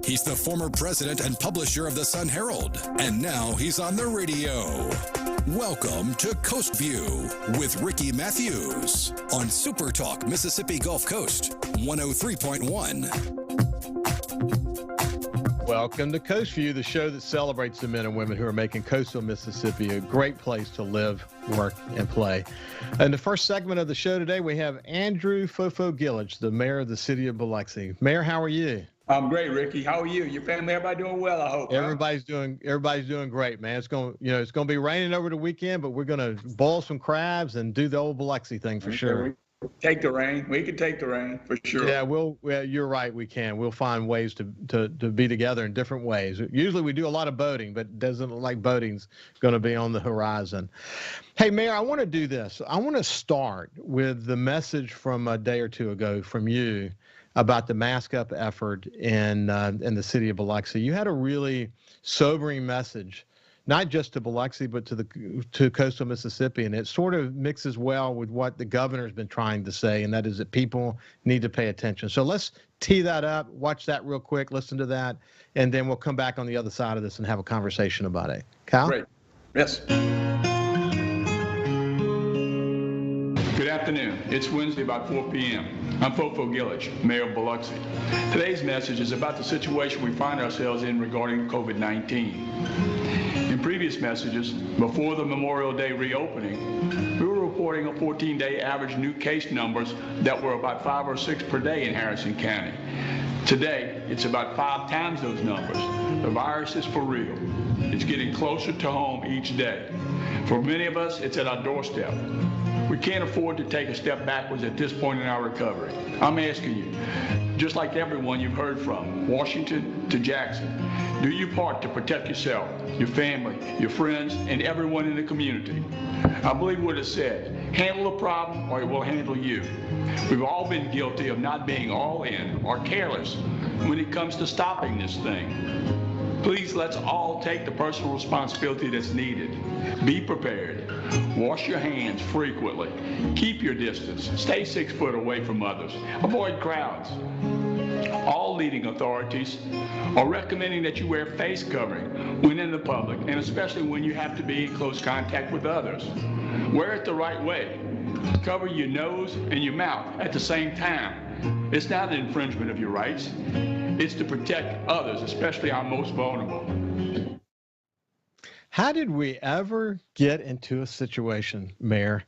He's the former president and publisher of the Sun Herald, and now he's on the radio. Welcome to Coast View with Ricky Matthews on SuperTalk Mississippi Gulf Coast 103.1. Welcome to Coast View, the show that celebrates the men and women who are making coastal Mississippi a great place to live, work, and play. In the first segment of the show today, we have Andrew Fofo Gillage, the mayor of the city of Biloxi. Mayor, how are you? I'm great, Ricky. How are you? Your family, everybody doing well, I hope. Everybody's doing great, man. It's going to be raining over the weekend, but we're going to boil some crabs and do the old Biloxi thing for sure. Take the rain. We can take the rain for sure. Yeah, you're right. We can. We'll find ways to be together in different ways. Usually we do a lot of boating, but it doesn't look like boating's going to be on the horizon. Hey, Mayor, I want to do this. I want to start with the message from a day or two ago from you about the mask up effort in the city of Biloxi. You had a really sobering message, not just to Biloxi, but to coastal Mississippi. And it sort of mixes well with what the governor's been trying to say, and that is that people need to pay attention. So let's tee that up, watch that real quick, listen to that, and then we'll come back on the other side of this and have a conversation about it. Kyle? Great. Yes. Good afternoon. It's Wednesday about 4 p.m. I'm Fofo Gillage, Mayor of Biloxi. Today's message is about the situation we find ourselves in regarding COVID-19. In previous messages, before the Memorial Day reopening, we were reporting a 14-day average new case numbers that were about 5 or 6 per day in Harrison County. Today, it's about 5 times those numbers. The virus is for real. It's getting closer to home each day. For many of us, it's at our doorstep. We can't afford to take a step backwards at this point in our recovery. I'm asking you, just like everyone you've heard from, Washington to Jackson, do your part to protect yourself, your family, your friends, and everyone in the community. I believe what it said, handle the problem or it will handle you. We've all been guilty of not being all in or careless when it comes to stopping this thing. Please let's all take the personal responsibility that's needed. Be prepared. Wash your hands frequently. Keep your distance. Stay 6 foot away from others. Avoid crowds. All leading authorities are recommending that you wear face covering when in the public, and especially when you have to be in close contact with others. Wear it the right way. Cover your nose and your mouth at the same time. It's not an infringement of your rights. It's to protect others, especially our most vulnerable. How did we ever get into a situation, Mayor,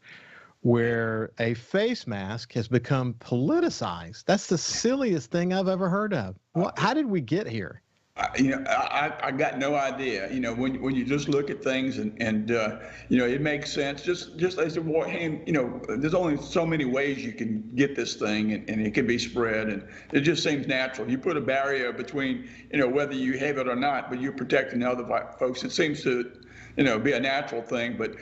where a face mask has become politicized? That's the silliest thing I've ever heard of. How did we get here? I got no idea. When you just look at things and it makes sense. Just as a hand, there's only so many ways you can get this thing, and it can be spread, and it just seems natural. You put a barrier between, whether you have it or not, but you're protecting other folks. It seems to, be a natural thing. But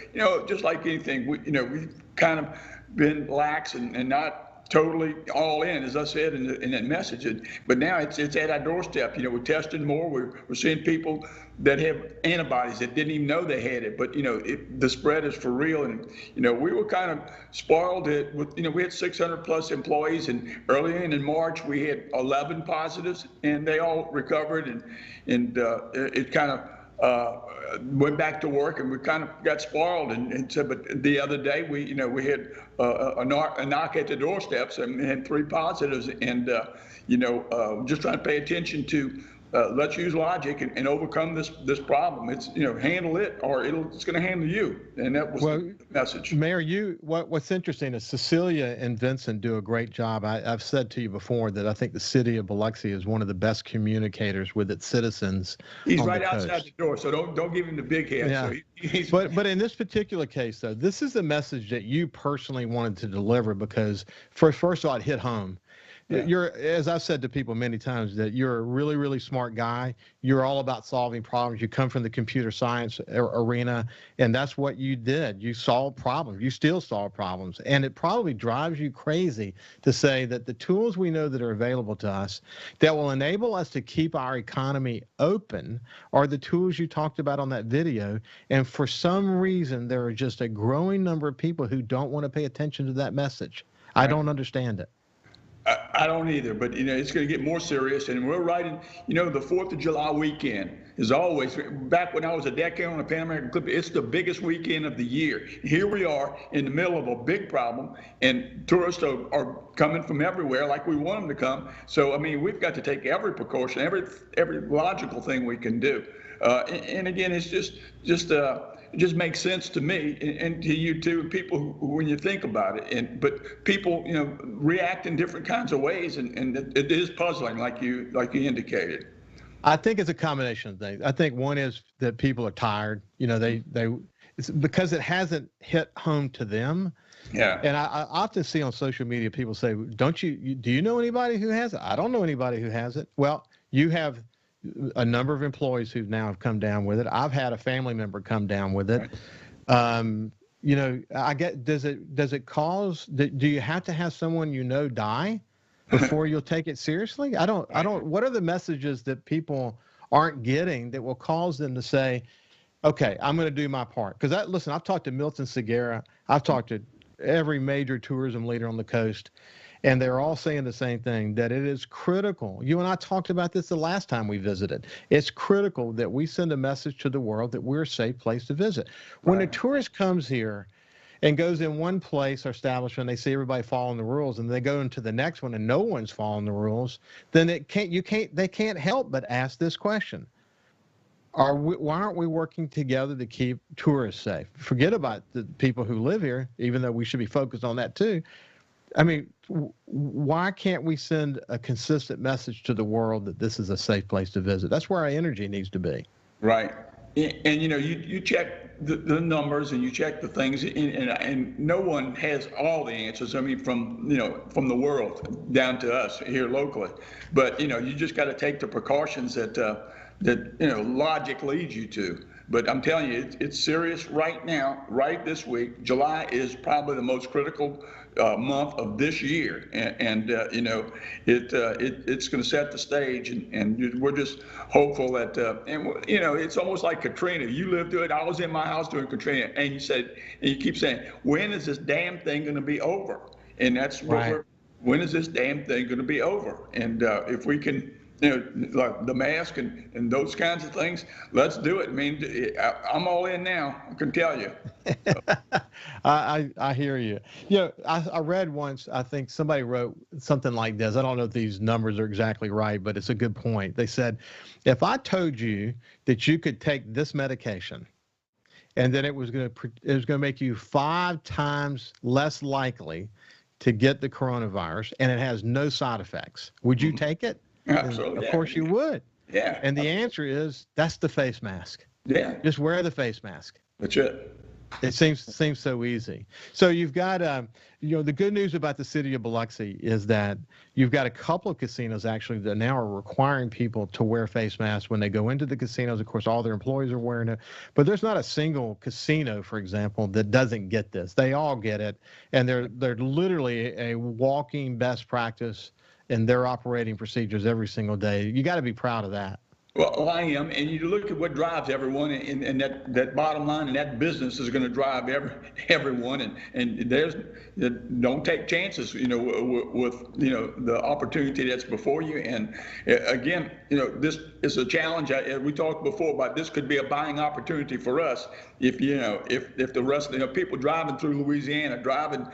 just like anything, we've kind of been lax and not totally all in, as I said in that message. But now it's at our doorstep. We're testing more. We're seeing people that have antibodies that didn't even know they had it. But the spread is for real. And we were kind of spoiled. We had 600 plus employees, and early in March we had 11 positives, and they all recovered. And it kind of went back to work, and we kind of got spoiled. And so, but the other day we had a knock at the doorsteps and had 3 positives, and just trying to pay attention to let's use logic and overcome this problem. It's handle it or it's going to handle you, and that was the message. Mayor, what's interesting is Cecilia and Vincent do a great job. I've said to you before that I think the city of Biloxi is one of the best communicators with its citizens. He's right outside the door, so don't give him the big head. Yeah. So but in this particular case, though, this is the message that you personally wanted to deliver because first of all, it hit home. Yeah. As I've said to people many times, that you're a really, really smart guy. You're all about solving problems. You come from the computer science arena, and that's what you did. You solve problems. You still solve problems. And it probably drives you crazy to say that the tools we know that are available to us that will enable us to keep our economy open are the tools you talked about on that video. And for some reason, there are just a growing number of people who don't want to pay attention to that message. I don't understand it. I don't either, but it's going to get more serious, and we're right in, the 4th of July weekend is always, back when I was a decade on the Pan American Clip, it's the biggest weekend of the year. Here we are in the middle of a big problem, and tourists are coming from everywhere like we want them to come. So, I mean, we've got to take every precaution, every logical thing we can do. And again, it's it just makes sense to me and to you too, people who, when you think about it. But people, react in different kinds of ways, and it is puzzling, like you indicated. I think it's a combination of things. I think one is that people are tired. It's because it hasn't hit home to them. Yeah. And I often see on social media people say, do you know anybody who has it? I don't know anybody who has it. Well, you have a number of employees who now have come down with it. I've had a family member come down with it. Right. I get, does it cause, do you have to have someone die before you'll take it seriously? What are the messages that people aren't getting that will cause them to say, okay, I'm going to do my part? Because listen, I've talked to Milton Segura. I've talked to every major tourism leader on the coast, and they're all saying the same thing, that it is critical. You and I talked about this the last time we visited. It's critical that we send a message to the world that we're a safe place to visit. When a tourist comes here and goes in one place or establishment, they see everybody following the rules, and they go into the next one and no one's following the rules, then they can't help but ask this question. Why aren't we working together to keep tourists safe? Forget about the people who live here, even though we should be focused on that too. I mean, why can't we send a consistent message to the world that this is a safe place to visit? That's where our energy needs to be. Right. And you check the numbers and you check the things, and no one has all the answers. I mean, from the world down to us here locally. But you just got to take the precautions that logic leads you to. But I'm telling you, it's serious right now, right this week. July is probably the most critical month of this year, and it's going to set the stage, and we're just hopeful that it's almost like Katrina. You lived through it. I was in my house during Katrina, and you keep saying, when is this damn thing going to be over? And that's what when is this damn thing going to be over? And if we can, like the mask and those kinds of things, let's do it. I mean, I'm all in now, I can tell you. I hear you. I read once, I think somebody wrote something like this. I don't know if these numbers are exactly right, but it's a good point. They said, if I told you that you could take this medication and then it was going to make you 5 times less likely to get the coronavirus and it has no side effects, would you take it? Absolutely. Of course you would. Yeah. And the answer is, that's the face mask. Yeah. Just wear the face mask. That's it. It seems so easy. So you've got, the good news about the city of Biloxi is that you've got a couple of casinos actually that now are requiring people to wear face masks when they go into the casinos. Of course, all their employees are wearing it, but there's not a single casino, for example, that doesn't get this. They all get it, and they're literally a walking best practice in their operating procedures every single day. You got to be proud of that. Well, I am, and you look at what drives everyone, and that bottom line, and that business is going to drive everyone, and don't take chances, with the opportunity that's before you. And again, this is a challenge. We talked before about this could be a buying opportunity for us if the rest, people driving through Louisiana, driving,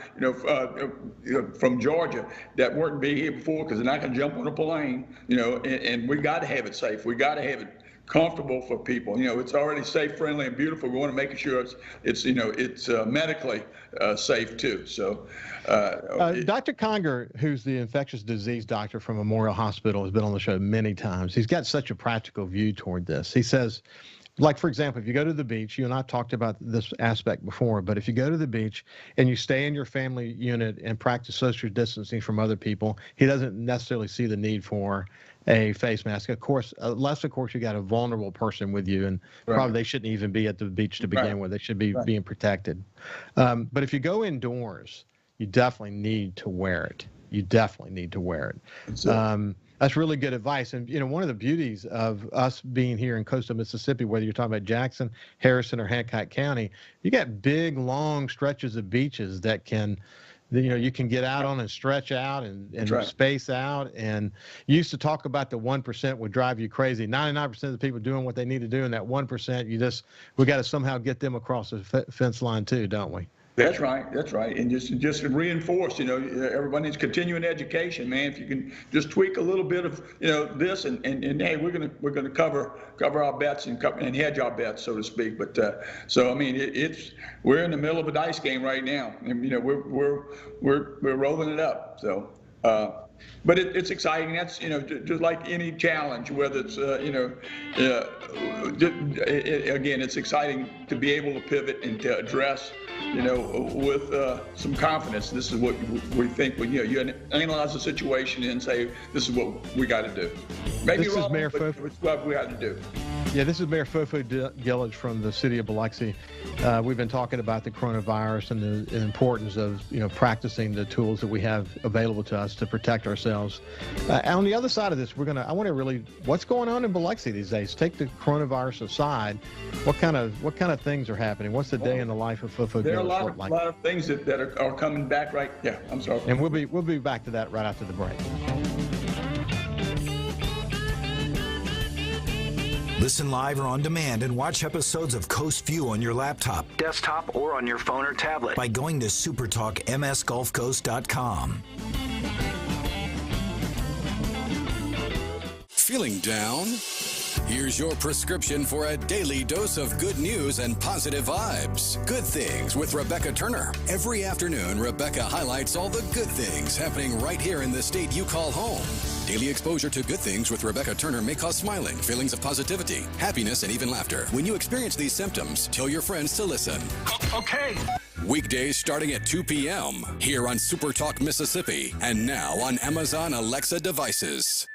from Georgia that weren't be here before because they're not going to jump on a plane, and we got to have it safe. We got to have it comfortable for people. It's already safe, friendly, and beautiful. We want to make sure it's medically safe too. So, Dr. Conger, who's the infectious disease doctor from Memorial Hospital, has been on the show many times. He's got such a practical view toward this. He says, like, for example, if you go to the beach, you and I talked about this aspect before, but if you go to the beach and you stay in your family unit and practice social distancing from other people, he doesn't necessarily see the need for a face mask. Of course, unless, of course, you got a vulnerable person with you, and probably they shouldn't even be at the beach to begin with. They should be being protected. But if you go indoors, you definitely need to wear it. You definitely need to wear it. That's really good advice. And, one of the beauties of us being here in coastal Mississippi, whether you're talking about Jackson, Harrison, or Hancock County, you got big, long stretches of beaches that can you can get out on and stretch out and space out. And you used to talk about the 1% would drive you crazy. 99% of the people doing what they need to do, and that 1%, we got to somehow get them across the fence line too, don't we? That's right. And just reinforce, everybody needs continuing education, man. If you can just tweak a little bit of, this and hey, we're gonna cover our bets and hedge our bets, so to speak. But so I mean, we're in the middle of a dice game right now, and we're rolling it up. So. But it's exciting. That's just like any challenge, whether it's again, it's exciting to be able to pivot and to address with some confidence. This is what we think when you analyze the situation and say this is what we got to do. Maybe this wrong, is Mayor but it's what we got to do. Yeah, this is Mayor Fofo Gillage from the city of Biloxi. We've been talking about the coronavirus and the importance of practicing the tools that we have available to us to protect ourselves. On the other side of this, what's going on in Biloxi these days? Take the coronavirus aside. What kind of things are happening? What's the day in the life of Fofo Gillage? There are a lot of things that are coming back right. Yeah, I'm sorry. And we'll be back to that right after the break. Listen live or on demand and watch episodes of Coast View on your laptop, desktop, or on your phone or tablet by going to supertalkmsgulfcoast.com. Feeling down? Here's your prescription for a daily dose of good news and positive vibes. Good Things with Rebecca Turner. Every afternoon, Rebecca highlights all the good things happening right here in the state you call home. Daily exposure to Good Things with Rebecca Turner may cause smiling, feelings of positivity, happiness, and even laughter. When you experience these symptoms, tell your friends to listen. Okay. Weekdays starting at 2 p.m. here on SuperTalk Mississippi and now on Amazon Alexa devices.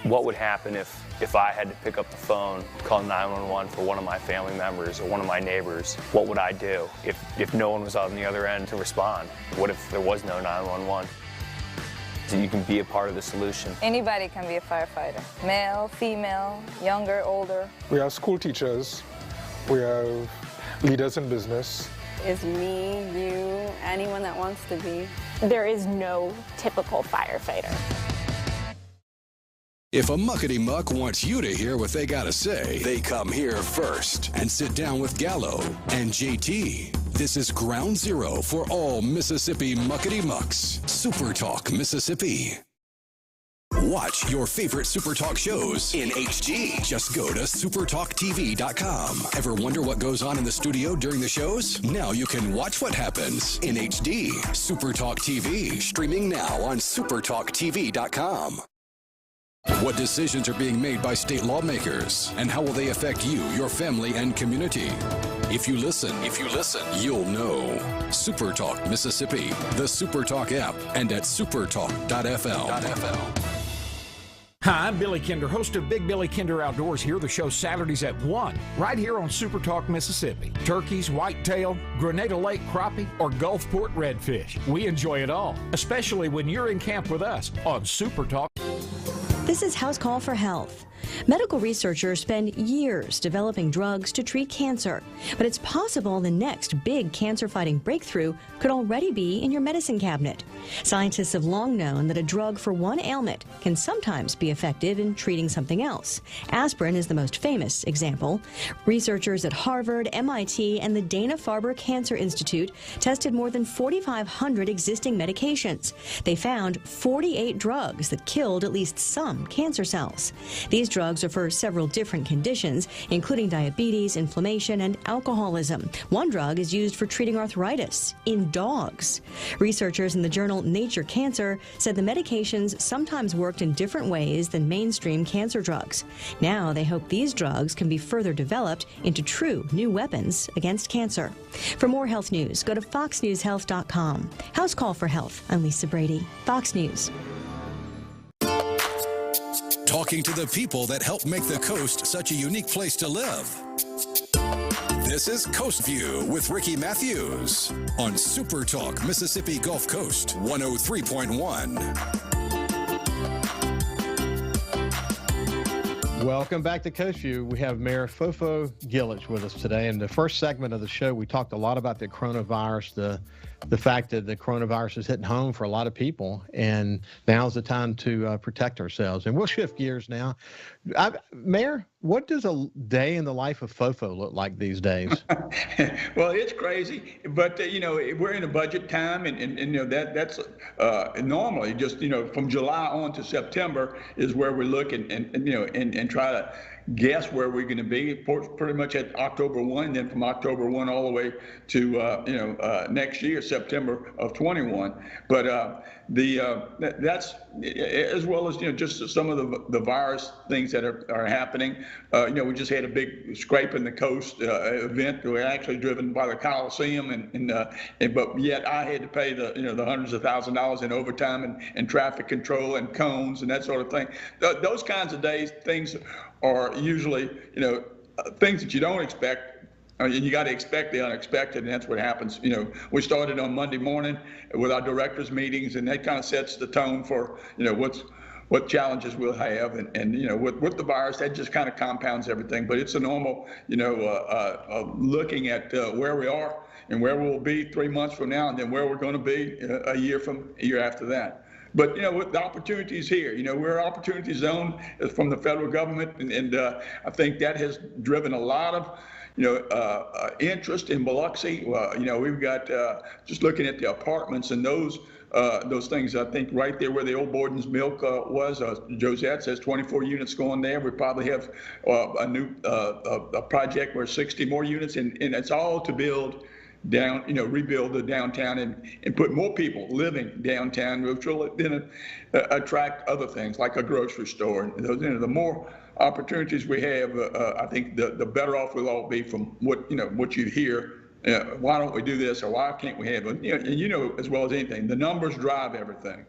What would happen if I had to pick up the phone, call 911 for one of my family members or one of my neighbors? What would I do if no one was on the other end to respond? What if there was no 911? So you can be a part of the solution. Anybody can be a firefighter. Male, female, younger, older. We have school teachers. We have leaders in business. Is me, you, anyone that wants to be. There is no typical firefighter. If a muckety-muck wants you to hear what they gotta say, they come here first and sit down with Gallo and JT. This is ground zero for all Mississippi muckety-mucks. SuperTalk Mississippi. Watch your favorite SuperTalk shows in HD. Just go to supertalktv.com. Ever wonder what goes on in the studio during the shows? Now you can watch what happens in HD. SuperTalk TV, streaming now on supertalktv.com. What decisions are being made by state lawmakers, and how will they affect you, your family, and community? If you listen, you'll know. SuperTalk Mississippi, the SuperTalk app, and at supertalk.fl. Hi, I'm Billy Kinder, host of Big Billy Kinder Outdoors here. The show Saturdays at 1, right here on SuperTalk Mississippi. Turkeys, whitetail, Grenada Lake crappie, or Gulfport redfish. We enjoy it all, especially when you're in camp with us on SuperTalk. This is House Call for Health. Medical researchers spend years developing drugs to treat cancer, but it's possible the next big cancer-fighting breakthrough could already be in your medicine cabinet. Scientists have long known that a drug for one ailment can sometimes be effective in treating something else. Aspirin is the most famous example. Researchers at Harvard, MIT, and the Dana-Farber Cancer Institute tested more than 4,500 existing medications. They found 48 drugs that killed at least some cancer cells. These drugs are for several different conditions, including diabetes, inflammation, and alcoholism. One drug is used for treating arthritis in dogs. Researchers in the journal Nature Cancer said the medications sometimes worked in different ways than mainstream cancer drugs. Now they hope these drugs can be further developed into true new weapons against cancer. For more health news, go to foxnewshealth.com. House Call for Health. I'm Lisa Brady, Fox News. Talking to the people that help make the coast such a unique place to live. This is Coast View with Ricky Matthews on SuperTalk Mississippi Gulf Coast 103.1. Welcome back to Coast View. We have Mayor Fofo Gillage with us today. In the first segment of the show, we talked a lot about the coronavirus, the the fact that the coronavirus is hitting home for a lot of people, and now's the time to protect ourselves. And we'll shift gears now. Mayor, what does a day in the life of Fofo look like these days? Well, it's crazy, but we're in a budget time, and that's normally just from July on to September is where we look and try to guess where we're going to be pretty much at October 1, and then from October 1 all the way to next year, September of 21. But that's as well as just some of the virus things that are happening. We just had a big scrape in the coast event. We were actually driven by the Coliseum, but yet I had to pay the hundreds of thousands of dollars in overtime and traffic control and cones and that sort of thing. Those kinds of days, things are usually things that you don't expect. You got to expect the unexpected, and that's what happens. We started on Monday morning with our directors' meetings, and that kind of sets the tone for what challenges we'll have, and with the virus, that just kind of compounds everything. But it's a normal, looking at where we are and where we'll be 3 months from now, and then where we're going to be a year after that. But with the opportunities here, we're an opportunity zone from the federal government, and I think that has driven a lot of interest in Biloxi. We've got just looking at the apartments and those things. I think right there where the old Borden's Milk was, Josette says 24 units going there. We probably have a new a project where 60 more units, and it's all to build down, rebuild the downtown and put more people living downtown, which will then attract other things like a grocery store. And the more opportunities we have, I think the better off we'll all be from what you hear. Why don't we do this, or why can't we have it? And as well as anything, the numbers drive everything.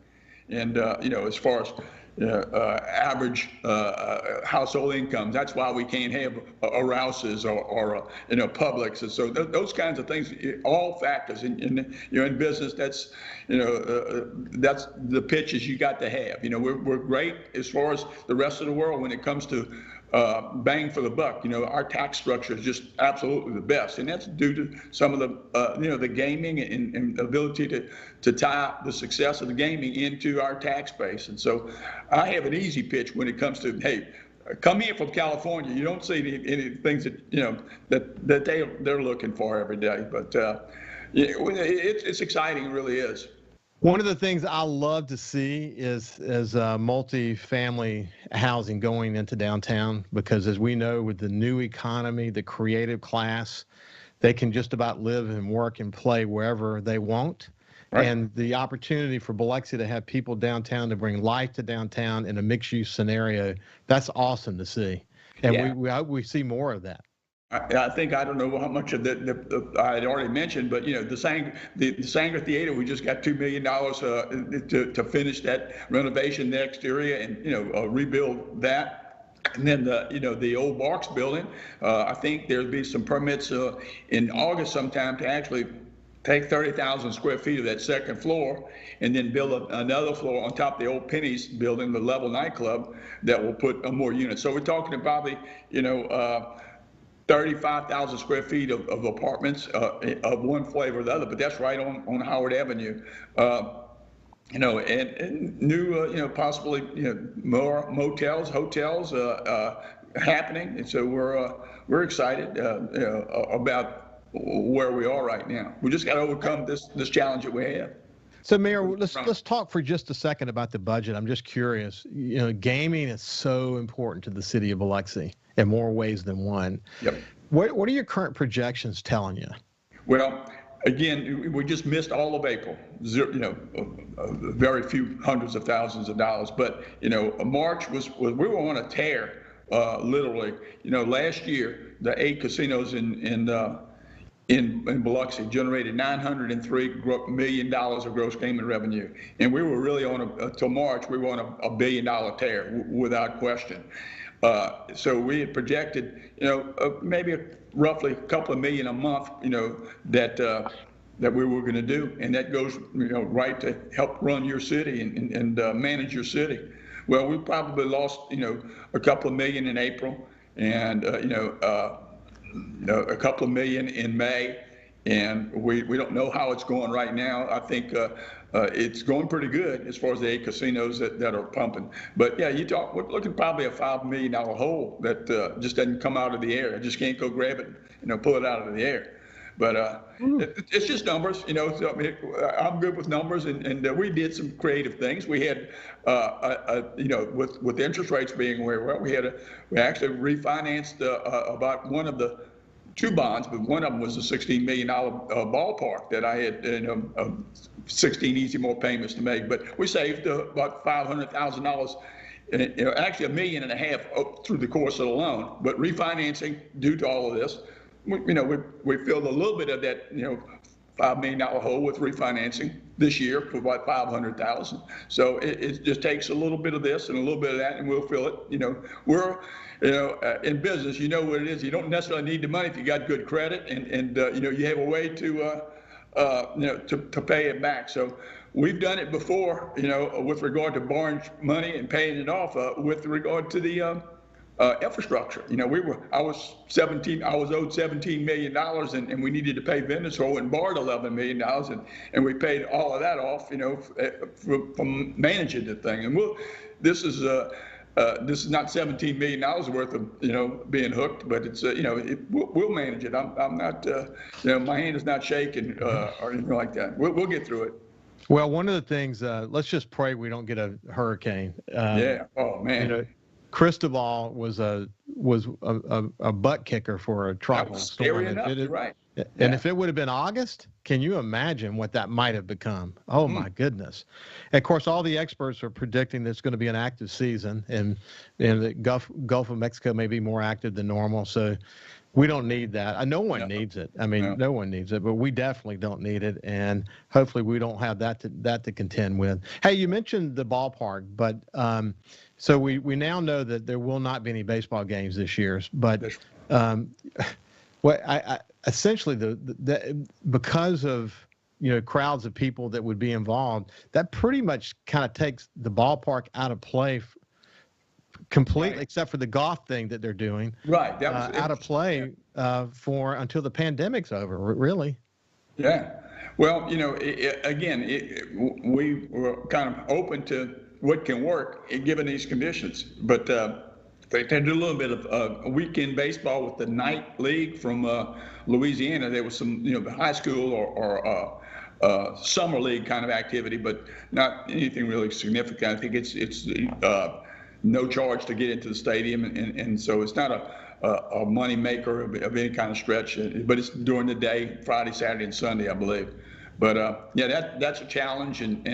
And as far as average household incomes, that's why we can't have a Rouse's or Publix. And so those kinds of things, all factors in business. That's that's the pitches you got to have. We're great as far as the rest of the world when it comes to bang for the buck. Our tax structure is just absolutely the best, and that's due to some of the the gaming and ability to tie the success of the gaming into our tax base. And so I have an easy pitch when it comes to, hey, come here from California. You don't see any things that they're looking for every day, but it's exciting. It really is. One of the things I love to see is multi-family housing going into downtown, because as we know, with the new economy, the creative class, they can just about live and work and play wherever they want. Right. And the opportunity for Biloxi to have people downtown to bring life to downtown in a mixed-use scenario, that's awesome to see. And yeah, we hope we see more of that. I think, I don't know how much of I had already mentioned, but the Sanger Theater, we just got $2 million to finish that renovation, the exterior, and rebuild that. And then the old Barks building, I think there'll be some permits in August sometime to actually take 30,000 square feet of that second floor and then build another floor on top of the old Penny's building, the Level nightclub, that will put more units. So we're talking probably 35,000 square feet of apartments of one flavor or the other, but that's right on Howard Avenue. And new, possibly, more motels, hotels happening. And so we're excited, about where we are right now. We just got to overcome this challenge that we have. So, Mayor, let's talk for just a second about the budget. I'm just curious. Gaming is so important to the city of Biloxi in more ways than one. Yep. What are your current projections telling you? Well, again, we just missed all of April. Very few hundreds of thousands of dollars. But March was we were on a tear, literally. Last year the 8 casinos in Biloxi generated $903 million of gross gaming revenue, and we were really on till March we were on a $1 billion tear without question. So we had projected, maybe roughly a couple of million a month, that we were going to do, and that goes, right to help run your city and manage your city. Well, we probably lost, a couple of million in April, and a couple of million in May, and we don't know how it's going right now. I think it's going pretty good as far as the 8 casinos that are pumping. But yeah, we're looking probably a $5 million hole that just doesn't come out of the air. I just can't go grab it, pull it out of the air. But it's just numbers, So, I mean, I'm good with numbers, and we did some creative things. We had, with interest rates being where we actually refinanced about one of the 2 bonds, but one of them was a $16 million ballpark that I had 16 easy more payments to make. But we saved about $500,000, actually $1.5 million through the course of the loan. But refinancing due to all of this, we filled a little bit of that, $5 million hole with refinancing this year for about $500,000. So it just takes a little bit of this and a little bit of that, and we'll fill it. We're in business, you know what it is. You don't necessarily need the money if you got good credit, and you have a way to pay it back. So we've done it before, with regard to borrowing money and paying it off. With regard to the infrastructure, I was owed $17 million, and we needed to pay vendors, so I went and borrowed $11 million, and we paid all of that off, from managing the thing. And this is not $17 million worth of, being hooked, but it's, we'll manage it. I'm not, my hand is not shaking or anything like that. We'll get through it. Well, one of the things, let's just pray we don't get a hurricane. Yeah. Oh man. Cristobal was a butt kicker for a tropical storm. Scary enough, you're right. And if it would have been August, can you imagine what that might have become? Oh, my goodness. And of course, all the experts are predicting that it's going to be an active season, and the Gulf of Mexico may be more active than normal. So we don't need that. No one needs it. I mean, no one needs it, but we definitely don't need it. And hopefully we don't have that to contend with. Hey, you mentioned the ballpark, but so we now know that there will not be any baseball games this year. But essentially because of crowds of people that would be involved, that pretty much kind of takes the ballpark out of play completely, except for the golf thing that they're doing. Right, that was out of play for until the pandemic's over. Really. Yeah. Well, we were kind of open to what can work given these conditions, but they did a little bit of weekend baseball with the night league from Louisiana. There was some, high school or summer league kind of activity, but not anything really significant. I think it's no charge to get into the stadium, and so it's not a money maker of any kind of stretch. But it's during the day, Friday, Saturday, and Sunday, I believe. But that's a challenge, and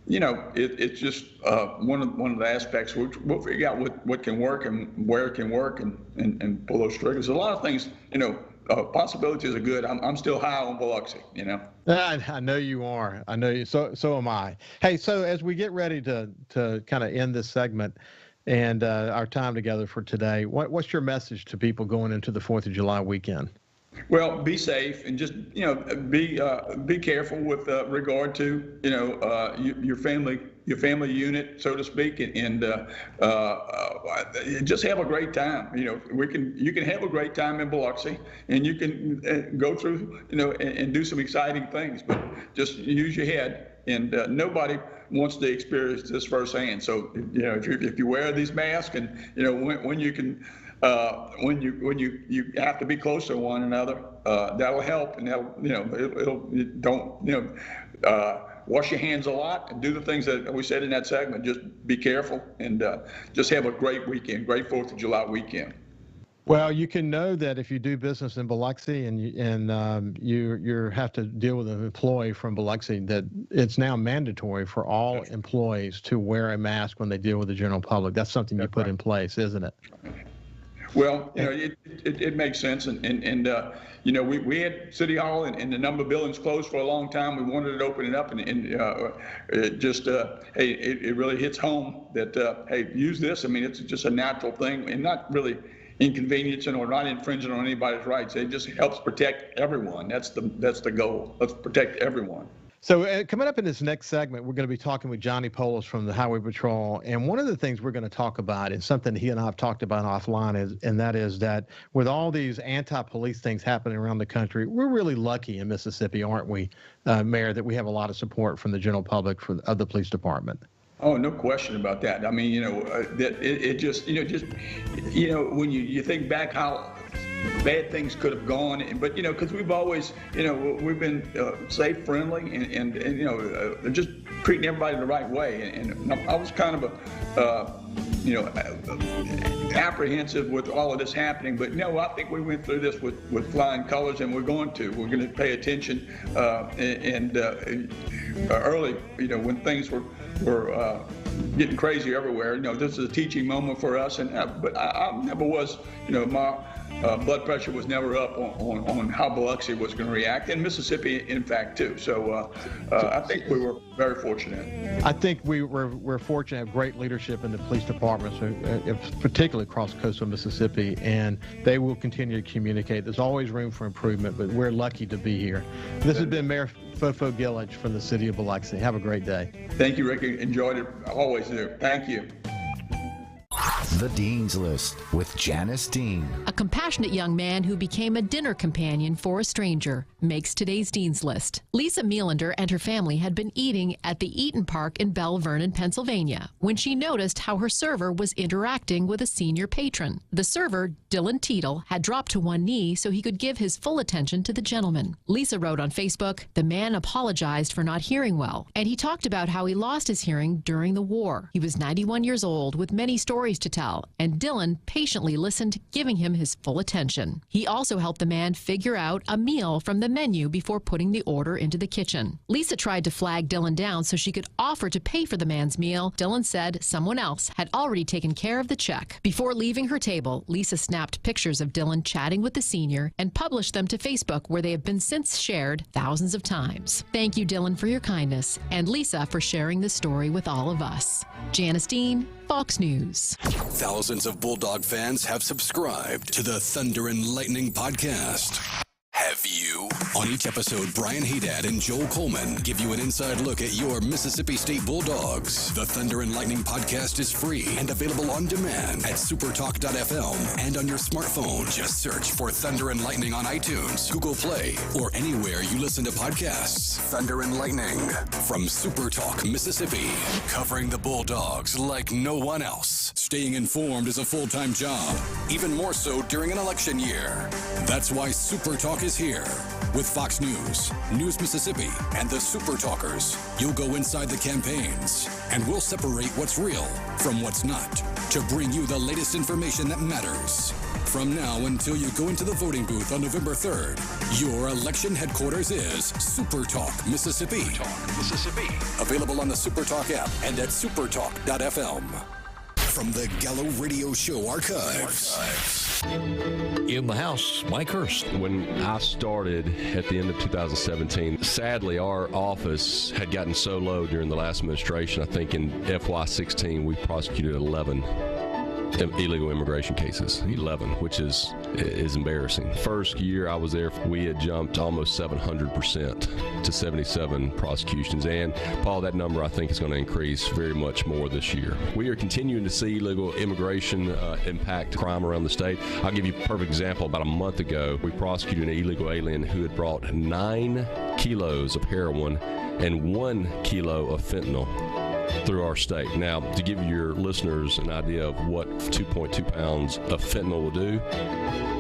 it's just one of the aspects. We'll figure out what can work and where it can work, and pull those triggers. A lot of things, possibilities are good. I'm still high on Biloxi. I know you are. I know you. So am I. Hey, so as we get ready to kind of end this segment and our time together for today, what's your message to people going into the 4th of July weekend? Well, be safe and just be careful with regard to your family unit, so to speak, and just have a great time. You can have a great time in Biloxi, and you can go through and do some exciting things, but just use your head. And nobody wants to experience this firsthand. So if you wear these masks, and when you can. When you have to be close to one another, that'll help, and wash your hands a lot and do the things that we said in that segment. Just be careful and just have a great weekend, great 4th of July weekend. Well, you can know that if you do business in Biloxi and you have to deal with an employee from Biloxi, that it's now mandatory for all employees to wear a mask when they deal with the general public. That's something you put in place, isn't it? Well, it makes sense, and we had City Hall and the number of buildings closed for a long time. We wanted to open it up, and it just it really hits home that hey, use this. I mean, it's just a natural thing, and not really inconveniencing or not infringing on anybody's rights. It just helps protect everyone. That's the goal. Let's protect everyone. So coming up in this next segment, we're going to be talking with Johnny Polis from the Highway Patrol. And one of the things we're going to talk about is something he and I have talked about offline, and that is that with all these anti-police things happening around the country, we're really lucky in Mississippi, aren't we, Mayor, that we have a lot of support from the general public of the police department. Oh, no question about that. I mean, that it just, when you think back how bad things could have gone, but because we've always, we've been safe, friendly, and just treating everybody the right way. And I was kind of apprehensive with all of this happening, but I think we went through this with flying colors, and we're going to pay attention early, when things were getting crazy everywhere. This is a teaching moment for us, but I never was, my blood pressure was never up on how Biloxi was going to react, and Mississippi, in fact, too. So I think we were very fortunate. I think we're fortunate to have great leadership in the police departments, particularly across coastal Mississippi, and they will continue to communicate. There's always room for improvement, but we're lucky to be here. This has been Mayor Fofo Gillich from the city of Biloxi. Have a great day. Thank you, Ricky. Enjoyed it. Always do. Thank you. The Dean's List with Janice Dean. A compassionate young man who became a dinner companion for a stranger makes today's Dean's List. Lisa Mealander and her family had been eating at the Eaton Park in Belle Vernon, Pennsylvania, when she noticed how her server was interacting with a senior patron. The server, Dylan Teetle, had dropped to one knee so he could give his full attention to the gentleman. Lisa wrote on Facebook, "The man apologized for not hearing well, and he talked about how he lost his hearing during the war. He was 91 years old with many stories to tell, and Dylan patiently listened, giving him his full attention. He also helped the man figure out a meal from the menu before putting the order into the kitchen." Lisa tried to flag Dylan down so she could offer to pay for the man's meal. Dylan said someone else had already taken care of the check. Before leaving her table, Lisa snapped pictures of Dylan chatting with the senior and published them to Facebook, where they have been since shared thousands of times. Thank you, Dylan, for your kindness, and Lisa for sharing this story with all of us. Janice Dean, Fox News. Thousands of Bulldog fans have subscribed to the Thunder and Lightning podcast. Have you? On each episode, Brian Haydad and Joel Coleman give you an inside look at your Mississippi State Bulldogs. The Thunder and Lightning podcast is free and available on demand at supertalk.fm and on your smartphone. Just search for Thunder and Lightning on iTunes, Google Play, or anywhere you listen to podcasts. Thunder and Lightning from SuperTalk, Mississippi, covering the Bulldogs like no one else. Staying informed is a full-time job, even more so during an election year. That's why SuperTalk is here. With Fox News, News Mississippi, and the Super Talkers, you'll go inside the campaigns, and we'll separate what's real from what's not to bring you the latest information that matters. From now until you go into the voting booth on November 3rd, your election headquarters is Super Talk, Mississippi. Available on the Super Talk app and at supertalk.fm. From the Gallo Radio Show archives. In the house, Mike Hurst. When I started at the end of 2017, sadly, our office had gotten so low during the last administration. I think in FY16, we prosecuted 11 illegal immigration cases, 11, which is embarrassing. First year I was there, we had jumped almost 700% to 77 prosecutions. And Paul, that number I think is going to increase very much more this year. We are continuing to see illegal immigration impact crime around the state. I'll give you a perfect example. About a month ago, we prosecuted an illegal alien who had brought 9 kilos of heroin and 1 kilo of fentanyl through our state. Now, to give your listeners an idea of what 2.2 pounds of fentanyl will do,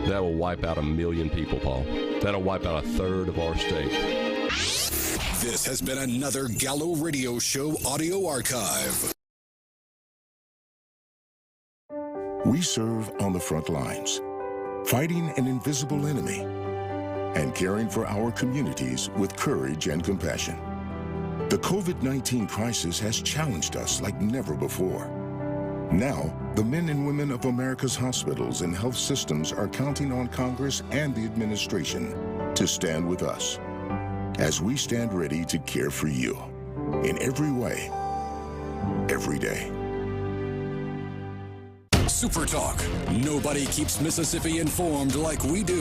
that will wipe out 1 million people, Paul. That'll wipe out a third of our state. This has been another Gallo Radio Show audio archive. We serve on the front lines, fighting an invisible enemy and caring for our communities with courage and compassion. The COVID-19 crisis has challenged us like never before. Now, the men and women of America's hospitals and health systems are counting on Congress and the administration to stand with us as we stand ready to care for you in every way, every day. SuperTalk. Nobody keeps Mississippi informed like we do.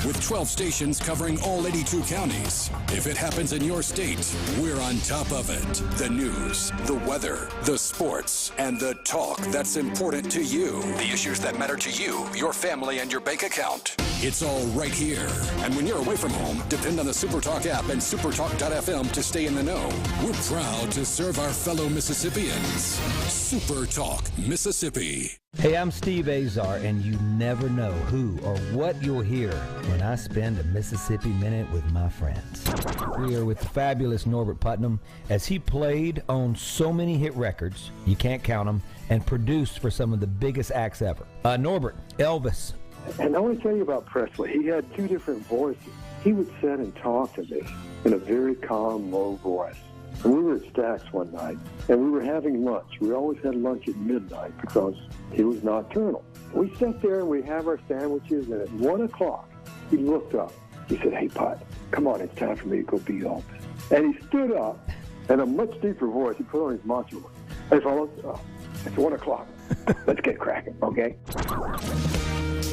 With 12 stations covering all 82 counties. If it happens in your state, we're on top of it. The news, the weather, the sports, and the talk that's important to you. The issues that matter to you, your family, and your bank account. It's all right here. And when you're away from home, depend on the SuperTalk app and supertalk.fm to stay in the know. We're proud to serve our fellow Mississippians. SuperTalk Mississippi. Hey, I'm Steve Azar, and you never know who or what you'll hear when I spend a Mississippi Minute with my friends. We are with the fabulous Norbert Putnam as he played on so many hit records, you can't count them, and produced for some of the biggest acts ever. Norbert, Elvis. And I want to tell you about Presley. He had two different voices. He would sit and talk to me in a very calm, low voice. And we were at Stack's one night, and we were having lunch. We always had lunch at midnight because he was nocturnal. We sat there and we have our sandwiches, and at 1 o'clock, he looked up. He said, "Hey, Put, come on, it's time for me to go be Elvis." And he stood up, in a much deeper voice, he put on his macho voice. "Hey, fellas, it's 1 o'clock. Let's get cracking, okay?"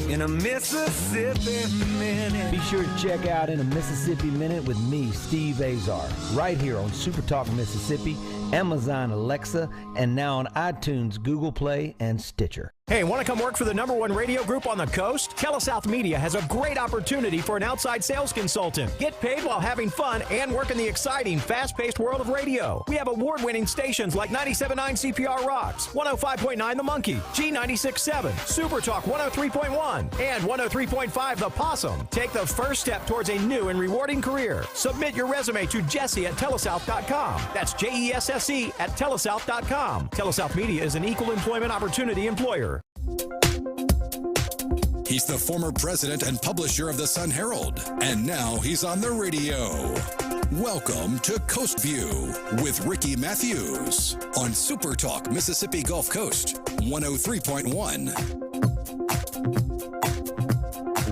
In a Mississippi Minute. Be sure to check out In a Mississippi Minute with me, Steve Azar, right here on SuperTalk Mississippi, Amazon Alexa, and now on iTunes, Google Play, and Stitcher. Hey, want to come work for the #1 radio group on the coast? TeleSouth Media has a great opportunity for an outside sales consultant. Get paid while having fun and work in the exciting, fast-paced world of radio. We have award-winning stations like 97.9 CPR Rocks, 105.9 The Monkey, G96.7, SuperTalk 103.1, and 103.5 The Possum. Take the first step towards a new and rewarding career. Submit your resume to Jesse at telesouth.com. That's JESSE at telesouth.com. TeleSouth Media is an equal employment opportunity employer. He's the former president and publisher of the Sun Herald, and now he's on the radio. Welcome to Coast View with Ricky Matthews on SuperTalk Mississippi Gulf Coast 103.1.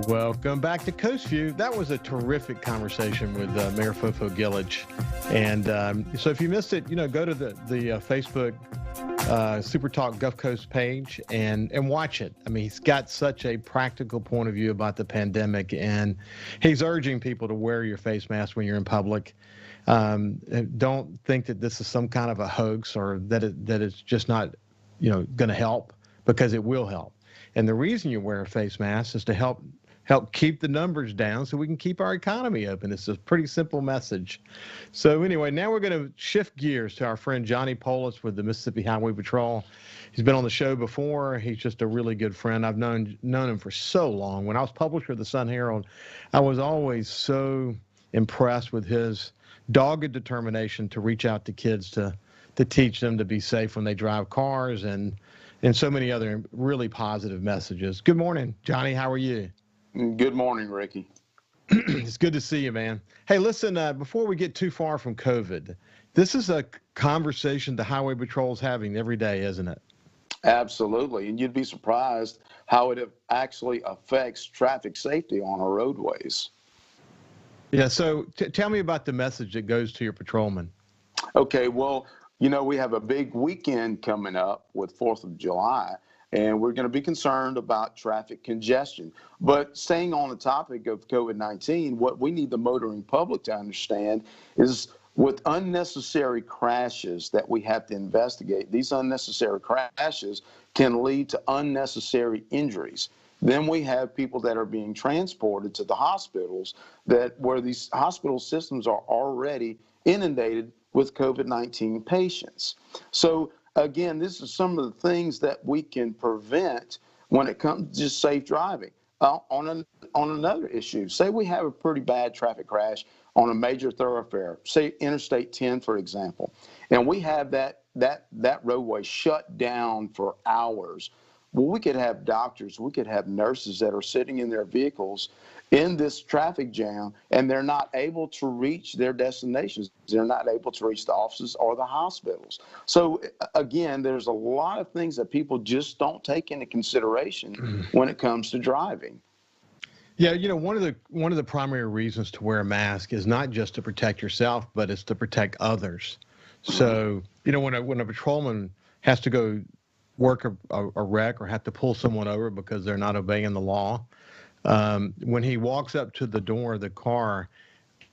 Welcome back to Coast View. That was a terrific conversation with Mayor Fofo Gillich. And so if you missed it, go to the Facebook SuperTalk Gulf Coast page and watch it. I mean, he's got such a practical point of view about the pandemic, and he's urging people to wear your face mask when you're in public. Don't think that this is some kind of a hoax or that it's just not, going to help, because it will help. And the reason you wear a face mask is to help keep the numbers down so we can keep our economy open. It's a pretty simple message. So anyway, now we're going to shift gears to our friend Johnny Polis with the Mississippi Highway Patrol. He's been on the show before. He's just a really good friend. I've known him for so long. When I was publisher of the Sun Herald, I was always so impressed with his dogged determination to reach out to kids to teach them to be safe when they drive cars, and so many other really positive messages. Good morning, Johnny. How are you? Good morning, Ricky. It's good to see you, man. Hey, listen, before we get too far from COVID, this is a conversation the Highway Patrol's having every day, isn't it? Absolutely. And you'd be surprised how it actually affects traffic safety on our roadways. Yeah, so tell me about the message that goes to your patrolmen. Okay, well, we have a big weekend coming up with 4th of July. And we're going to be concerned about traffic congestion. But staying on the topic of COVID-19, what we need the motoring public to understand is with unnecessary crashes that we have to investigate, these unnecessary crashes can lead to unnecessary injuries. Then we have people that are being transported to the hospitals where these hospital systems are already inundated with COVID-19 patients. So again, this is some of the things that we can prevent when it comes to just safe driving. On another issue, say we have a pretty bad traffic crash on a major thoroughfare, say Interstate 10, for example, and we have that roadway shut down for hours. Well, we could have doctors, we could have nurses that are sitting in their vehicles in this traffic jam, and they're not able to reach their destinations. They're not able to reach the offices or the hospitals. So again, there's a lot of things that people just don't take into consideration when it comes to driving. Yeah, one of the primary reasons to wear a mask is not just to protect yourself, but it's to protect others. So, when a patrolman has to go work a wreck or have to pull someone over because they're not obeying the law. When he walks up to the door of the car,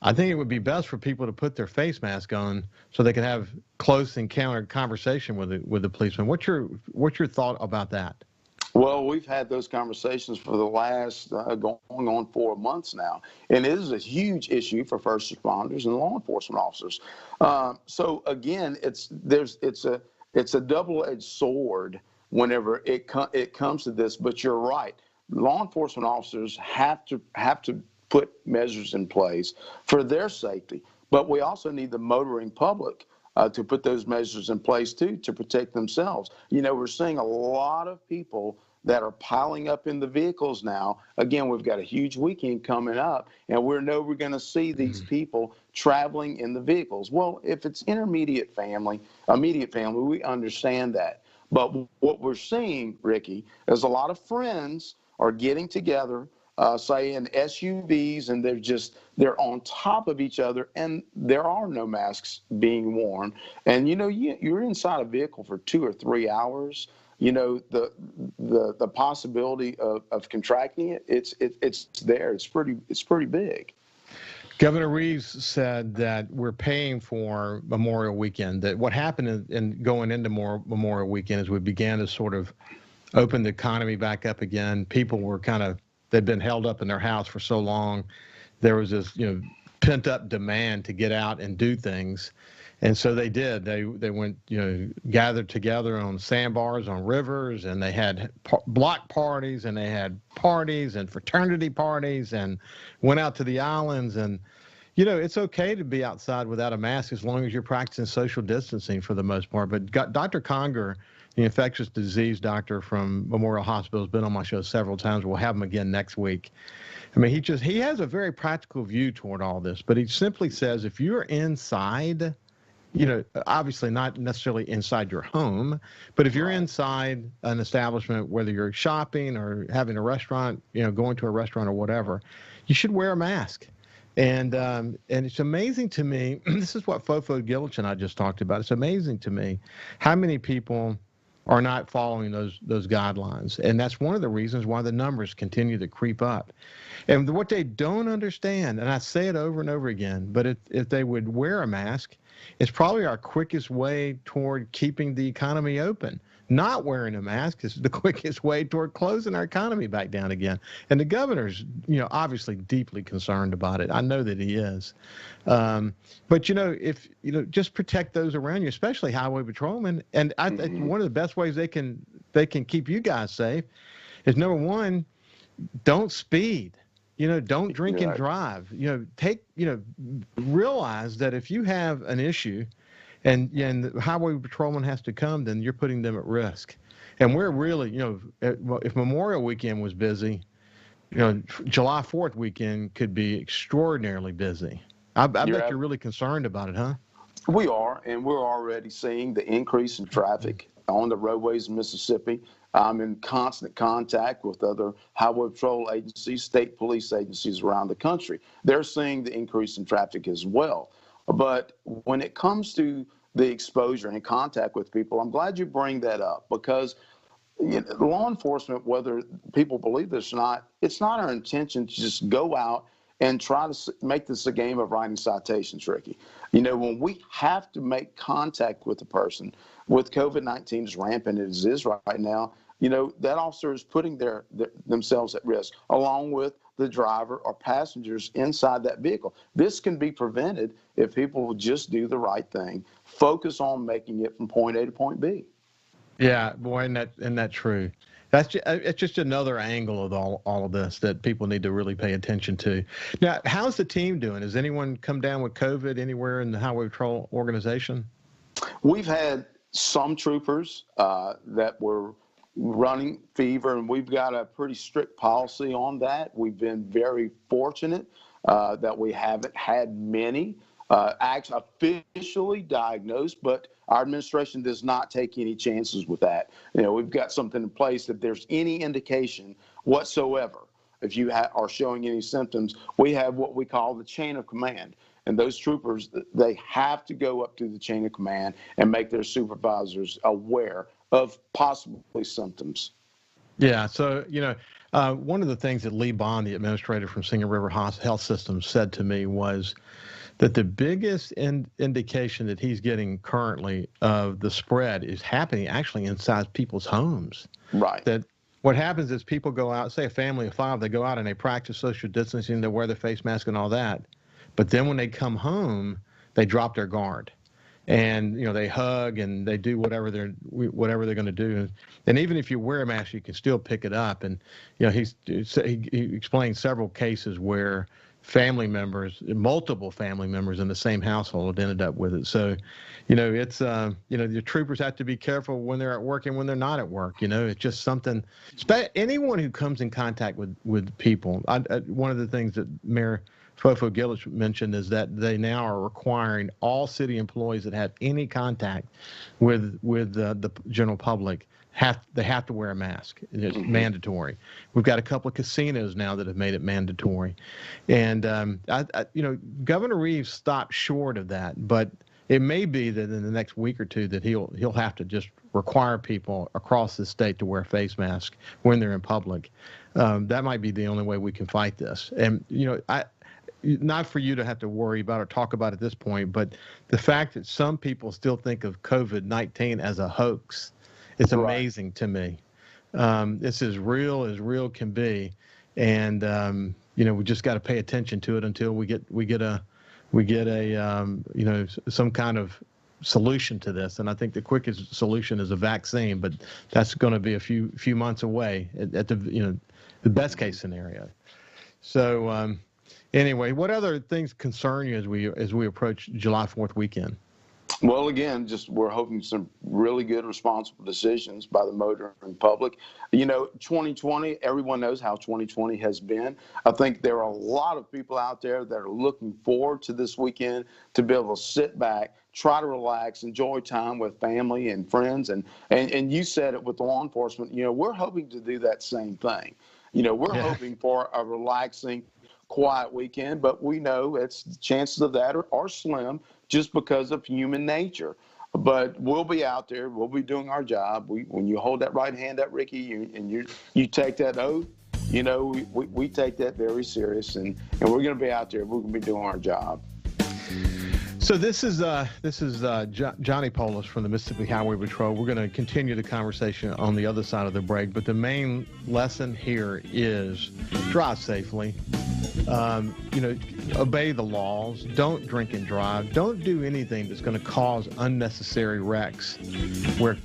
I think it would be best for people to put their face mask on so they can have close encounter conversation with the policeman. What's your thought about that? Well, we've had those conversations for the last going on 4 months now, and it is a huge issue for first responders and law enforcement officers. So again, it's a double-edged sword whenever it comes to this. But you're right, law enforcement officers have to put measures in place for their safety, but we also need the motoring public to put those measures in place too to protect themselves. You know, we're seeing a lot of people that are piling up in the vehicles now. Again, we've got a huge weekend coming up, and we're going to see these people traveling in the vehicles. Well, if it's immediate family, we understand that. But what we're seeing, Ricky, is a lot of friends are getting together, say in SUVs, and they're on top of each other, and there are no masks being worn. And you know, you're inside a vehicle for 2 or 3 hours. You know, the possibility of contracting it's there. It's pretty big. Governor Reeves said that we're paying for Memorial Weekend. That what happened in going into Memorial Weekend is we began to sort of open the economy back up again. People were they'd been held up in their house for so long. There was this, pent up demand to get out and do things. And so they did. They went, gathered together on sandbars, on rivers, and they had block parties, and they had parties and fraternity parties, and went out to the islands. And, it's okay to be outside without a mask as long as you're practicing social distancing for the most part. But Dr. Conger, the infectious disease doctor from Memorial Hospital, has been on my show several times. We'll have him again next week. I mean, he has a very practical view toward all this, but he simply says if you're inside, obviously not necessarily inside your home, but if you're inside an establishment, whether you're shopping or having a restaurant, going to a restaurant or whatever, you should wear a mask. And it's amazing to me, this is what Fofo Gillich and I just talked about. It's amazing to me how many people are not following those guidelines. And that's one of the reasons why the numbers continue to creep up. And what they don't understand, and I say it over and over again, but if they would wear a mask, it's probably our quickest way toward keeping the economy open. Not wearing a mask is the quickest way toward closing our economy back down again. And the governor's, obviously deeply concerned about it. I know that he is. But, if, just protect those around you, especially highway patrolmen. And I think one of the best ways they can keep you guys safe is, number one, don't speed. Don't drink and drive. Realize that if you have an issue and the highway patrolman has to come, then you're putting them at risk. And we're really, if Memorial Weekend was busy, July 4th weekend could be extraordinarily busy. I bet you're really concerned about it, huh? We are, and we're already seeing the increase in traffic on the roadways in Mississippi. I'm in constant contact with other highway patrol agencies, state police agencies around the country. They're seeing the increase in traffic as well. But when it comes to the exposure and contact with people, I'm glad you bring that up, because law enforcement, whether people believe this or not, it's not our intention to just go out and try to make this a game of writing citations, Ricky. When we have to make contact with a person, with COVID-19 as rampant as it is right now, that officer is putting themselves at risk, along with the driver or passengers inside that vehicle. This can be prevented if people will just do the right thing, focus on making it from point A to point B. Yeah, boy, isn't that true? It's just another angle of all of this that people need to really pay attention to. Now, how's the team doing? Has anyone come down with COVID anywhere in the Highway Patrol organization? We've had some troopers that were running fever, and we've got a pretty strict policy on that. We've been very fortunate that we haven't had many actually officially diagnosed, but our administration does not take any chances with that. We've got something in place that if there's any indication whatsoever, if you are showing any symptoms, we have what we call the chain of command. And those troopers, they have to go up to the chain of command and make their supervisors aware of possibly symptoms. Yeah. So, one of the things that Lee Bond, the administrator from Singing River Health System, said to me was that the biggest indication that he's getting currently of the spread is happening actually inside people's homes. Right. That what happens is people go out, say a family of 5, they go out and they practice social distancing, they wear their face mask and all that. But then when they come home, they drop their guard. And they hug and they do whatever they're going to do, and even if you wear a mask, you can still pick it up. And he explained several cases where multiple family members in the same household ended up with it. So, it's the troopers have to be careful when they're at work and when they're not at work. It's just something. Anyone who comes in contact with people. One of the things that Mayor Fofo Gillich mentioned is that they now are requiring all city employees that have any contact with the general public they have to wear a mask. It's mandatory. We've got a couple of casinos now that have made it mandatory, and Governor Reeves stopped short of that, but it may be that in the next week or two that he'll have to just require people across the state to wear face masks when they're in public. That might be the only way we can fight this. And not for you to have to worry about or talk about at this point, but the fact that some people still think of COVID-19 as a hoax, it's amazing to me. It's as real can be, and we just got to pay attention to it until we get a some kind of solution to this. And I think the quickest solution is a vaccine, but that's going to be a few months away at the best case scenario. So. Anyway, what other things concern you as we approach July 4th weekend? Well, again, we're hoping some really good, responsible decisions by the motoring public. 2020, everyone knows how 2020 has been. I think there are a lot of people out there that are looking forward to this weekend to be able to sit back, try to relax, enjoy time with family and friends. And you said it with law enforcement, we're hoping to do that same thing. We're hoping for a relaxing, quiet weekend, but we know the chances of that are slim just because of human nature. But we'll be out there. We'll be doing our job. When you hold that right hand up, Ricky, and you take that oath, we take that very serious, and we're going to be out there. We're going to be doing our job. So this is Johnny Polis from the Mississippi Highway Patrol. We're going to continue the conversation on the other side of the break, but the main lesson here is drive safely. Obey the laws. Don't drink and drive. Don't do anything that's going to cause unnecessary wrecks where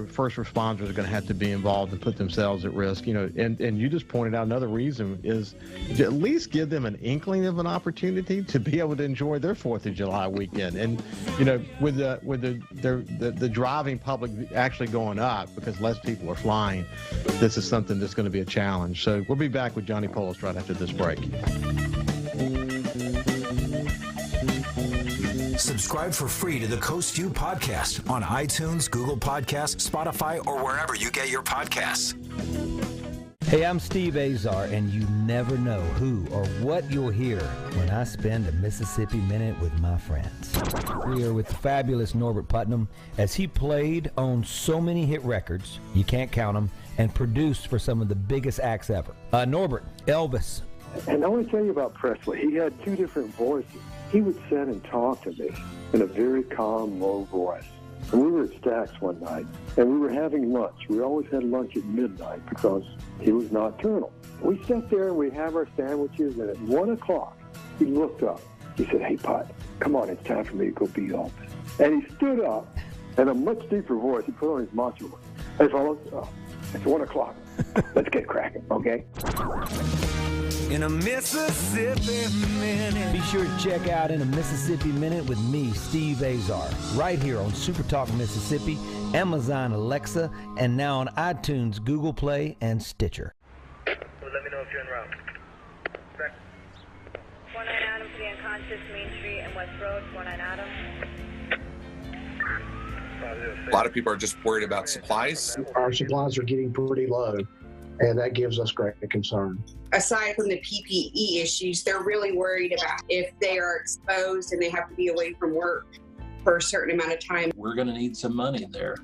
first responders are going to have to be involved and put themselves at risk. And you just pointed out another reason is to at least give them an inkling of an opportunity to be able to enjoy their 4th of July weekend. And with the driving public actually going up because less people are flying, this is something that's going to be a challenge. So we'll be back with Johnny Polis right after this break. Subscribe for free to the Coast View podcast on iTunes, Google Podcasts, Spotify, or wherever you get your podcasts. Hey, I'm Steve Azar, and you never know who or what you'll hear when I spend a Mississippi Minute with my friends. We are with the fabulous Norbert Putnam as he played on so many hit records, you can't count them, and produced for some of the biggest acts ever. Norbert, Elvis. And I want to tell you about Presley. He had 2 different voices. He would sit and talk to me in a very calm, low voice. And we were at Stack's one night, and we were having lunch. We always had lunch at midnight because he was nocturnal. We sat there and we have our sandwiches, and at 1 o'clock, he looked up. He said, "Hey, Put, come on, it's time for me to go be Elvis." And he stood up, in a much deeper voice. He put on his macho voice. "Hey, fellas, it's 1 o'clock. Let's get cracking, okay?" In a Mississippi Minute. Be sure to check out In a Mississippi Minute with me, Steve Azar, right here on SuperTalk Mississippi, Amazon Alexa, and now on iTunes, Google Play, and Stitcher. Let me know if you're en route. 49 Adams, the unconscious, Main Street and West Road, 49 Adams. A lot of people are just worried about supplies. Our supplies are getting pretty low, and that gives us great concern. Aside from the PPE issues, they're really worried about if they are exposed and they have to be away from work for a certain amount of time. We're going to need some money there.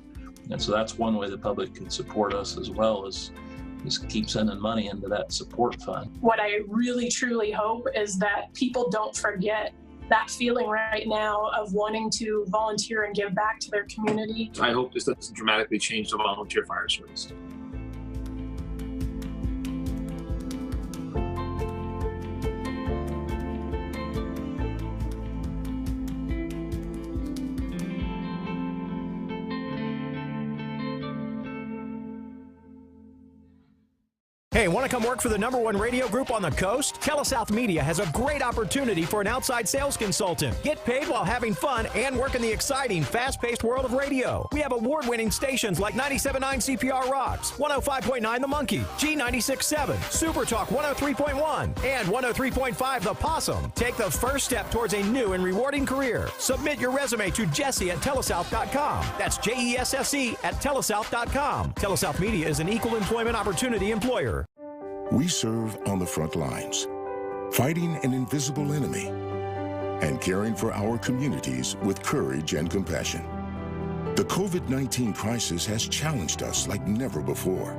And so that's one way the public can support us as well, is keep sending money into that support fund. What I really truly hope is that people don't forget that feeling right now of wanting to volunteer and give back to their community. I hope this doesn't dramatically change the volunteer fire service. Hey, want to come work for the #1 radio group on the coast? TeleSouth Media has a great opportunity for an outside sales consultant. Get paid while having fun and work in the exciting, fast-paced world of radio. We have award-winning stations like 97.9 CPR Rocks, 105.9 The Monkey, G96.7, SuperTalk 103.1, and 103.5 The Possum. Take the first step towards a new and rewarding career. Submit your resume to Jesse@telesouth.com. That's JESSE at telesouth.com. TeleSouth Media is an equal employment opportunity employer. We serve on the front lines, fighting an invisible enemy and caring for our communities with courage and compassion. The COVID-19 crisis has challenged us like never before.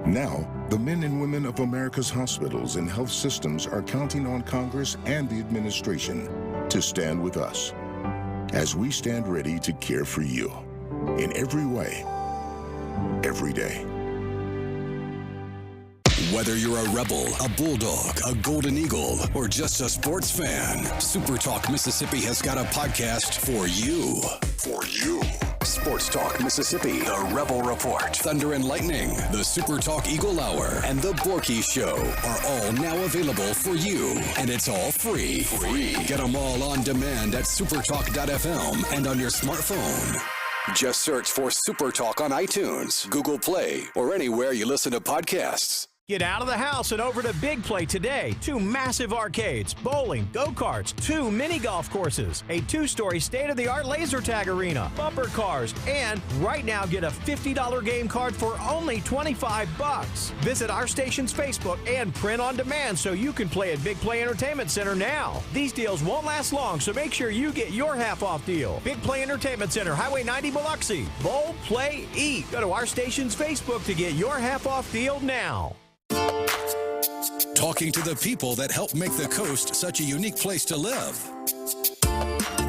Now, the men and women of America's hospitals and health systems are counting on Congress and the administration to stand with us as we stand ready to care for you in every way, every day. Whether you're a Rebel, a Bulldog, a Golden Eagle, or just a sports fan, SuperTalk Mississippi has got a podcast for you. For you. Sports Talk Mississippi, the Rebel Report, Thunder and Lightning, the SuperTalk Eagle Hour, and the BORKEY Show are all now available for you. And it's all free. Get them all on demand at supertalk.fm and on your smartphone. Just search for SuperTalk on iTunes, Google Play, or anywhere you listen to podcasts. Get out of the house and over to Big Play today. 2 massive arcades, bowling, go-karts, 2 mini golf courses, a 2-story state-of-the-art laser tag arena, bumper cars, and right now get a $50 game card for only $25. Visit our station's Facebook and print on demand so you can play at Big Play Entertainment Center now. These deals won't last long, so make sure you get your half-off deal. Big Play Entertainment Center, Highway 90 Biloxi. Bowl, play, eat. Go to our station's Facebook to get your half-off deal now. Talking to the people that help make the coast such a unique place to live.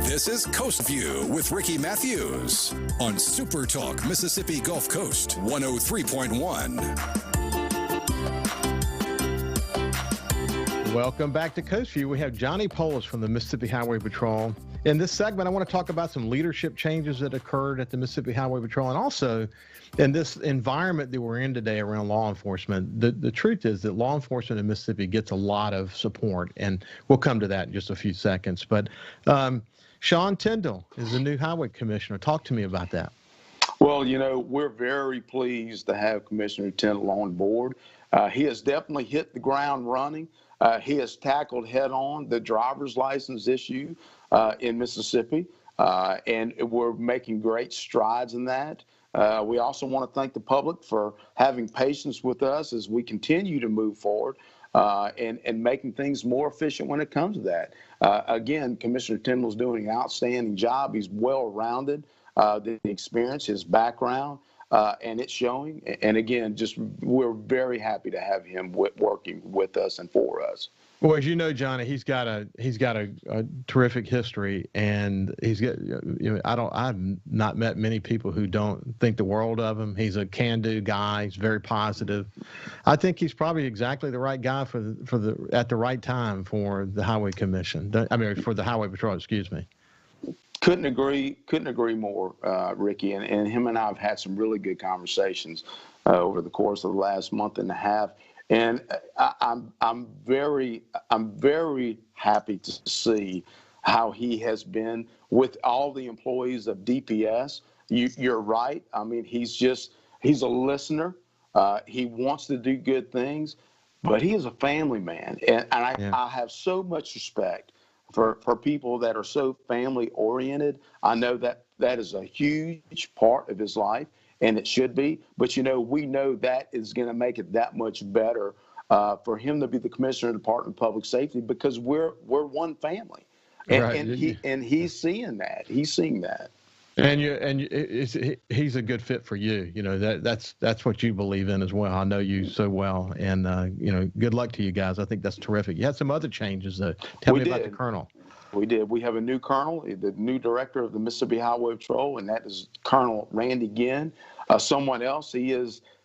This is Coast View with Ricky Matthews on SuperTalk Mississippi Gulf Coast 103.1. Welcome back to Coast View. We have Johnny Polis from the Mississippi Highway Patrol. In this segment, I want to talk about some leadership changes that occurred at the Mississippi Highway Patrol, and also in this environment that we're in today around law enforcement. The truth is that law enforcement in Mississippi gets a lot of support, and we'll come to that in just a few seconds. But Sean Tyndall is the new highway commissioner. Talk to me about that. Well, you know, we're very pleased to have Commissioner Tyndall on board. He has definitely hit the ground running. He has tackled head-on the driver's license issue in Mississippi, and we're making great strides in that. We also want to thank the public for having patience with us as we continue to move forward and making things more efficient when it comes to that. Again, Commissioner Tyndall's doing an outstanding job. He's well-rounded, the experience, his background, and it's showing. And again, we're very happy to have him working with us and for us. Well, as you know, Johnny, he's got a terrific history, and he's got, I've not met many people who don't think the world of him. He's a can-do guy. He's very positive. I think he's probably exactly the right guy at the right time for the Highway Commission. For the Highway Patrol, excuse me. Couldn't agree more, Ricky. And him and I have had some really good conversations over the course of the last month and a half. And I'm very happy to see how he has been with all the employees of DPS. You're right. I mean, he's a listener. He wants to do good things, but he is a family man. And I have so much respect for people that are so family oriented. I know that is a huge part of his life. And it should be, but we know that is going to make it that much better for him to be the commissioner of the Department of Public Safety, because we're one family, and he's seeing that. He's seeing that. He's a good fit for you. You know, that's what you believe in as well. I know you so well, and you know, good luck to you guys. I think that's terrific. You had some other changes though. Tell me about the colonel. We did. We have a new colonel, the new director of the Mississippi Highway Patrol, and that is Colonel Randy Ginn. Someone else.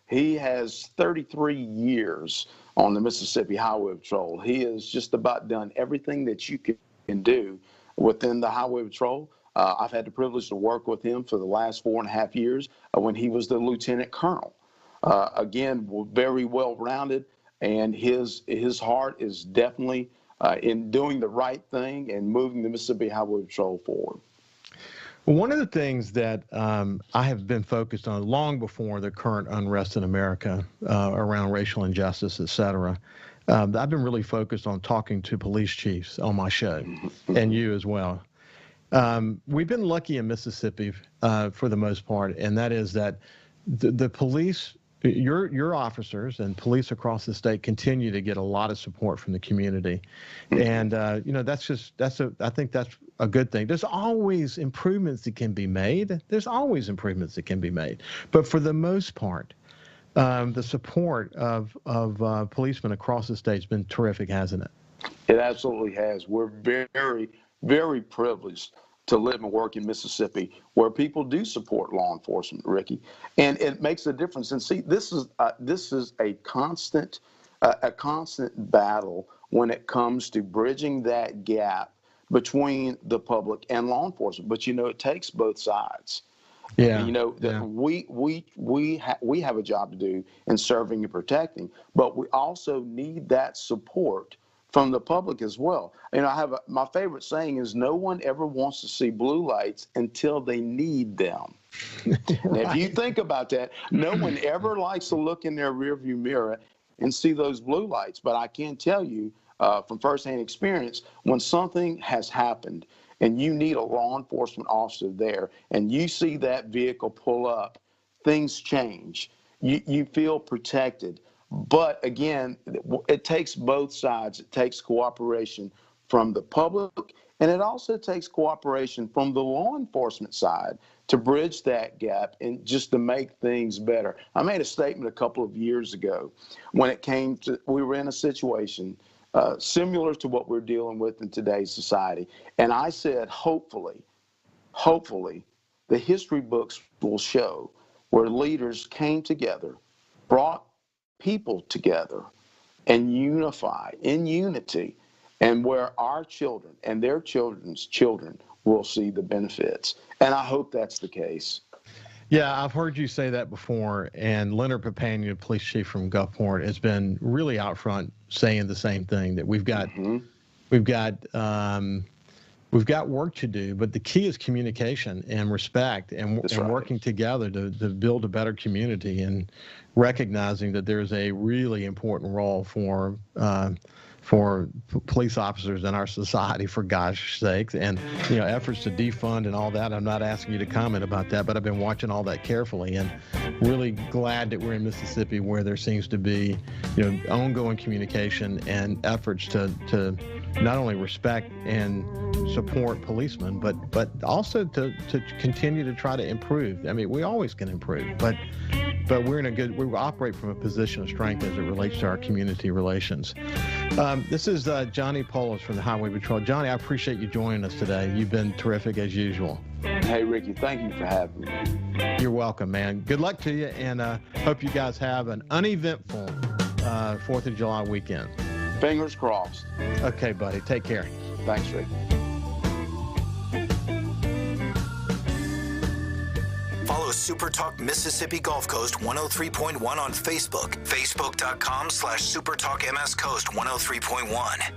He has 33 years on the Mississippi Highway Patrol. He has just about done everything that you can do within the Highway Patrol. I've had the privilege to work with him for the last 4.5 years when he was the lieutenant colonel. Again, very well-rounded, and his heart is definitely in doing the right thing and moving the Mississippi Highway Patrol forward. Well, one of the things that I have been focused on long before the current unrest in America around racial injustice, et cetera, I've been really focused on talking to police chiefs on my show, and you as well. We've been lucky in Mississippi for the most part, and that is that the police, your officers and police across the state continue to get a lot of support from the community, and you know, I think that's a good thing. There's always improvements that can be made. But for the most part, the support of policemen across the state has been terrific, hasn't it? It absolutely has. We're very, very privileged to live and work in Mississippi, where people do support law enforcement, Ricky, and it makes a difference. And see, this is a constant battle when it comes to bridging that gap between the public and law enforcement. But you know, it takes both sides. Yeah. And, you know, that we have a job to do in serving and protecting, but we also need that support from the public as well. You know, my favorite saying is, no one ever wants to see blue lights until they need them. Right. If you think about that, no one ever likes to look in their rearview mirror and see those blue lights. But I can tell you from firsthand experience, when something has happened and you need a law enforcement officer there and you see that vehicle pull up, things change. You feel protected. But again, it takes both sides. It takes cooperation from the public, and it also takes cooperation from the law enforcement side to bridge that gap and just to make things better. I made a statement a couple of years ago when it came to, we were in a situation similar to what we're dealing with in today's society. And I said, hopefully, the history books will show where leaders came together, brought people together and unify in unity, and where our children and their children's children will see the benefits. And I hope that's the case. Yeah, I've heard you say that before, and Leonard Papania, police chief from Gulfport, has been really out front saying the same thing, that we've got work to do, but the key is communication and respect and working together to build a better community, and recognizing that there's a really important role for police officers in our society, for gosh sakes, and you know, efforts to defund and all that. I'm not asking you to comment about that, but I've been watching all that carefully, and really glad that we're in Mississippi, where there seems to be, you know, ongoing communication and efforts to not only respect and support policemen, but also to continue to try to improve. I mean, we always can improve, but we operate from a position of strength as it relates to our community relations. This is Johnny Polis from the Highway Patrol. Johnny, I appreciate you joining us today. You've been terrific as usual. Hey, Ricky, thank you for having me. You're welcome, man. Good luck to you, and hope you guys have an uneventful 4th of July weekend. Fingers crossed. Okay, buddy. Take care. Thanks, Rick. Follow SuperTalk Mississippi Gulf Coast 103.1 on Facebook. Facebook.com/SuperTalk MS Coast 103.1.